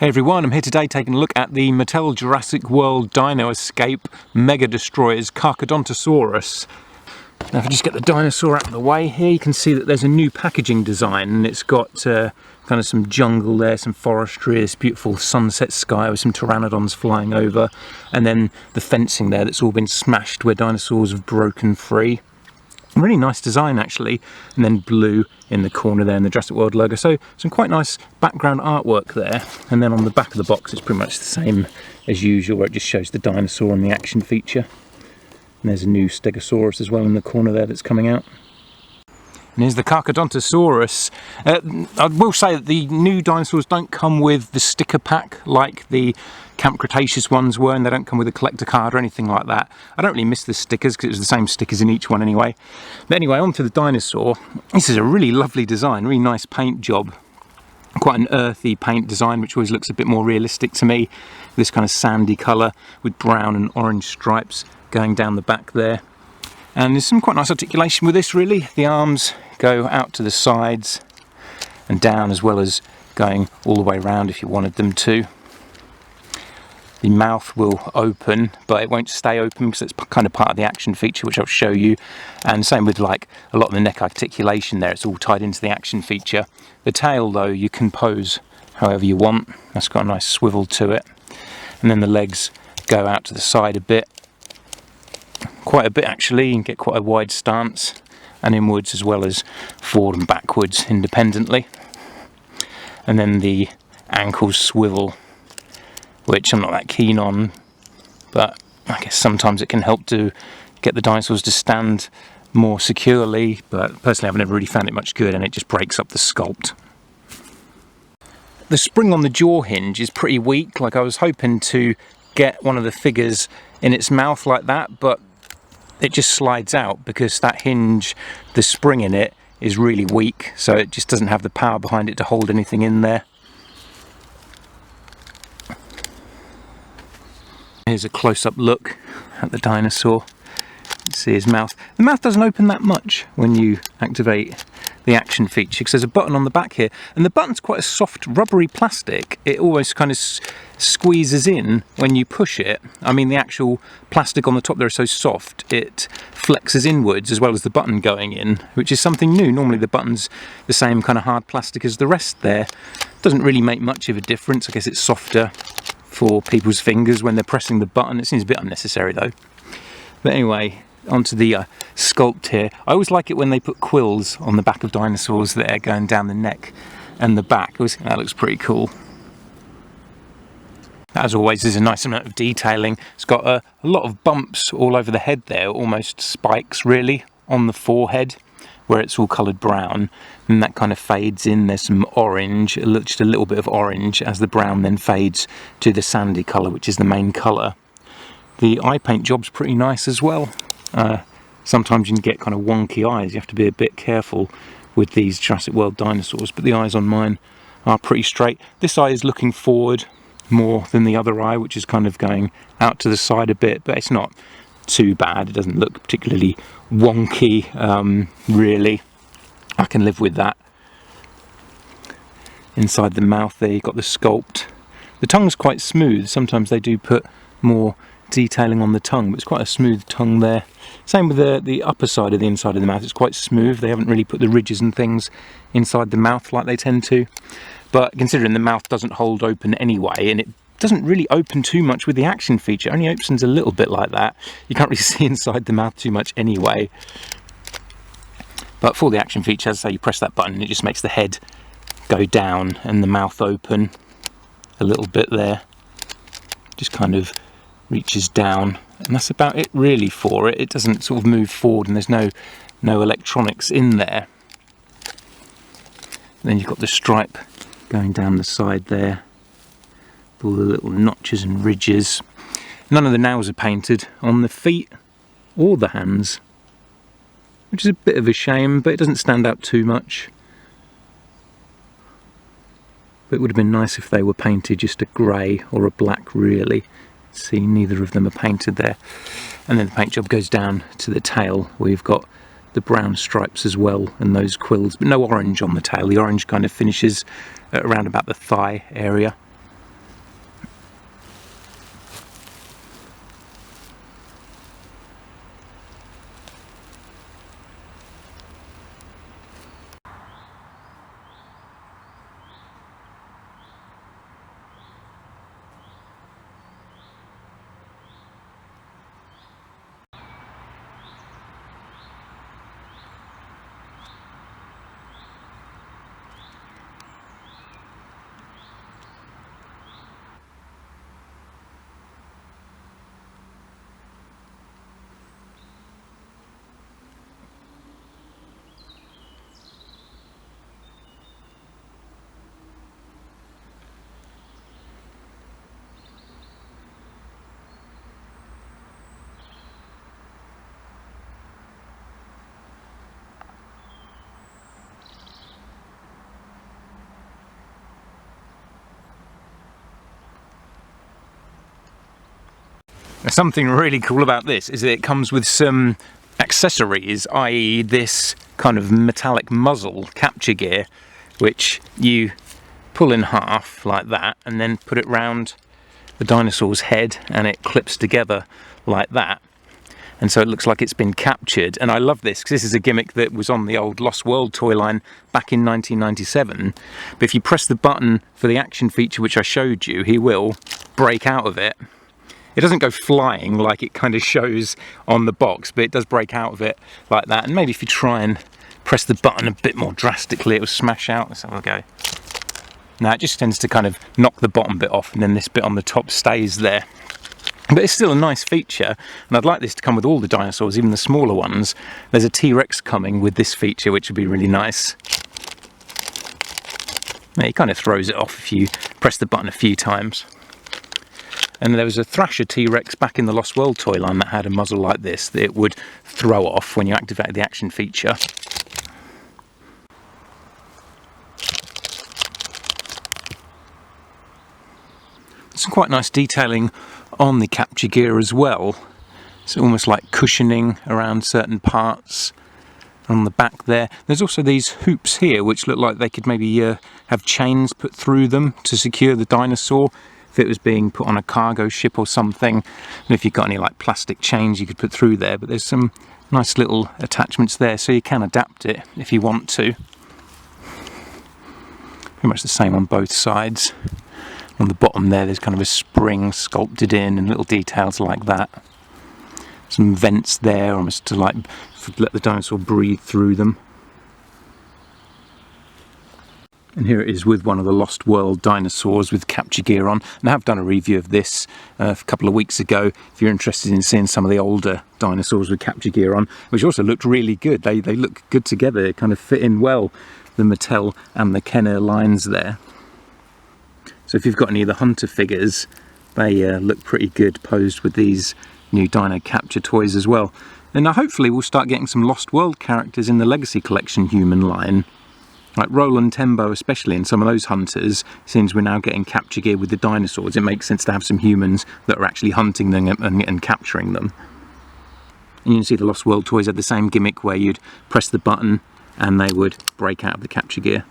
Hey everyone, I'm here today taking a look at the Mattel Jurassic World Dino Escape Mega Destroyers Carcharodontosaurus. Now if I just get the dinosaur out of the way here, you can see that there's a new packaging design, and it's got kind of some jungle there, some forestry, this beautiful sunset sky with some pteranodons flying over, and then the fencing there that's all been smashed where dinosaurs have broken free. Really nice design actually, and then blue in the corner there in the Jurassic World logo, so some quite nice background artwork there. And then on the back of the box it's pretty much the same as usual, where it just shows the dinosaur and the action feature. And there's a new Stegosaurus as well in the corner there that's coming out. And here's the Carcharodontosaurus. I will say that the new dinosaurs don't come with the sticker pack like the Camp Cretaceous ones were, and they don't come with a collector card or anything like that. I don't really miss the stickers because it was the same stickers in each one anyway. But anyway, on to the dinosaur. This is a really lovely design, really nice paint job. Quite an earthy paint design, which always looks a bit more realistic to me. This kind of sandy colour with brown and orange stripes going down the back there. And there's some quite nice articulation with this really. The arms go out to the sides and down, as well as going all the way around if you wanted them to. The mouth will open, but it won't stay open because it's kind of part of the action feature, which I'll show you. And same with like a lot of the neck articulation there, it's all tied into the action feature. The tail though, you can pose however you want. That's got a nice swivel to it. And then the legs go out to the side a bit. Quite a bit actually, you can get quite a wide stance, and inwards as well as forward and backwards independently. And then the ankles swivel, which I'm not that keen on, but I guess sometimes it can help to get the dinosaurs to stand more securely, but personally I've never really found it much good, and it just breaks up the sculpt. The spring on the jaw hinge is pretty weak. Like, I was hoping to get one of the figures in its mouth like that, but it just slides out because that hinge, the spring in it, is really weak, so it just doesn't have the power behind it to hold anything in there. Here's a close-up look at the dinosaur. You can see his mouth. The mouth doesn't open that much when you activate the action feature, because there's a button on the back here, and the button's quite a soft rubbery plastic. It always kind of squeezes in when you push it. I mean, the actual plastic on the top there is so soft it flexes inwards as well as the button going in, which is something new. Normally the button's the same kind of hard plastic as the rest there. Doesn't really make much of a difference. I guess it's softer for people's fingers when they're pressing the button. It seems a bit unnecessary though. But anyway, onto the sculpt here. I always like it when they put quills on the back of dinosaurs there, going down the neck and the back. I always think that looks pretty cool. As always, there's a nice amount of detailing. It's got a lot of bumps all over the head there, almost spikes really, on the forehead where it's all coloured brown, and that kind of fades in. There's some orange, just a little bit of orange, as the brown then fades to the sandy colour, which is the main colour. The eye paint job's pretty nice as well. Sometimes you can get kind of wonky eyes. You have to be a bit careful with these Jurassic World dinosaurs, but the eyes on mine are pretty straight. This eye is looking forward more than the other eye, which is kind of going out to the side a bit, but it's not too bad. It doesn't look particularly wonky, really. I can live with that. Inside the mouth there, you've got the sculpt. The tongue's quite smooth. Sometimes they do put more detailing on the tongue, but it's quite a smooth tongue there. Same with the upper side of the inside of the mouth. It's quite smooth. They haven't really put the ridges and things inside the mouth like they tend to. But considering the mouth doesn't hold open anyway, and it doesn't really open too much with the action feature, it only opens a little bit like that. You can't really see inside the mouth too much anyway. But for the action feature, as I say, you press that button and it just makes the head go down and the mouth open a little bit there. Just kind of reaches down, and that's about it really for it. It doesn't sort of move forward, and there's no electronics in there. And then you've got the stripe going down the side there, all the little notches and ridges. None of the nails are painted on the feet or the hands, which is a bit of a shame, but it doesn't stand out too much. But it would have been nice if they were painted just a grey or a black really. See, neither of them are painted there. And then the paint job goes down to the tail, where you've got the brown stripes as well, and those quills, but no orange on the tail. The orange kind of finishes around about the thigh area. Something really cool about this is that it comes with some accessories, i.e. this kind of metallic muzzle capture gear, which you pull in half like that and then put it round the dinosaur's head and it clips together like that. And so it looks like it's been captured. And I love this because this is a gimmick that was on the old Lost World toy line back in 1997. But if you press the button for the action feature which I showed you, he will break out of it. It doesn't go flying like it kind of shows on the box, but it does break out of it like that. And maybe if you try and press the button a bit more drastically, it will smash out. Let's have a go. Now it just tends to kind of knock the bottom bit off, and then this bit on the top stays there. But it's still a nice feature, and I'd like this to come with all the dinosaurs, even the smaller ones. There's a T-Rex coming with this feature, which would be really nice. Now, it kind of throws it off if you press the button a few times. And there was a Thrasher T-Rex back in the Lost World toy line that had a muzzle like this that it would throw off when you activated the action feature. Some quite nice detailing on the capture gear as well. It's almost like cushioning around certain parts on the back there. There's also these hoops here which look like they could maybe have chains put through them to secure the dinosaur if it was being put on a cargo ship or something. And if you've got any like plastic chains you could put through there, but there's some nice little attachments there so you can adapt it if you want to. Pretty much the same on both sides. On the bottom there's kind of a spring sculpted in and little details like that. Some vents there almost to like let the dinosaur breathe through them. And here it is with one of the Lost World dinosaurs with capture gear on. And I have done a review of this a couple of weeks ago if you're interested in seeing some of the older dinosaurs with capture gear on, which also looked really good. They look good together, they kind of fit in well, the Mattel and the Kenner lines there. So if you've got any of the Hunter figures, they look pretty good posed with these new Dino Capture toys as well. And now hopefully we'll start getting some Lost World characters in the Legacy Collection human line. Like Roland Tembo especially, and some of those hunters, since we're now getting capture gear with the dinosaurs, it makes sense to have some humans that are actually hunting them and capturing them. And you can see the Lost World toys had the same gimmick where you'd press the button and they would break out of the capture gear.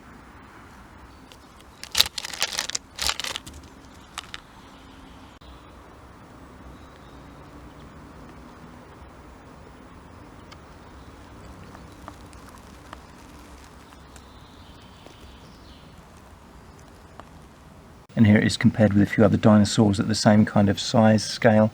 And here it is compared with a few other dinosaurs at the same kind of size scale.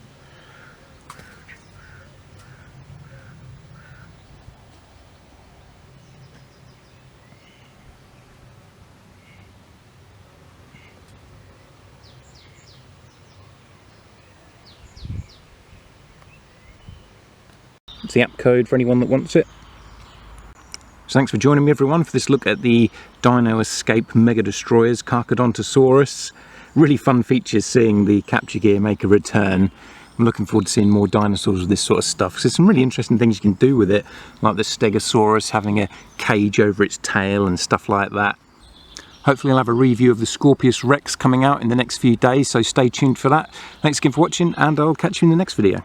It's the app code for anyone that wants it. So thanks for joining me everyone for this look at the Dino Escape Mega Destroyers Carcharodontosaurus. Really fun features seeing the capture gear make a return. I'm looking forward to seeing more dinosaurs with this sort of stuff. So there's some really interesting things you can do with it, like the Stegosaurus having a cage over its tail and stuff like that. Hopefully I'll have a review of the Scorpius Rex coming out in the next few days, so stay tuned for that. Thanks again for watching, and I'll catch you in the next video.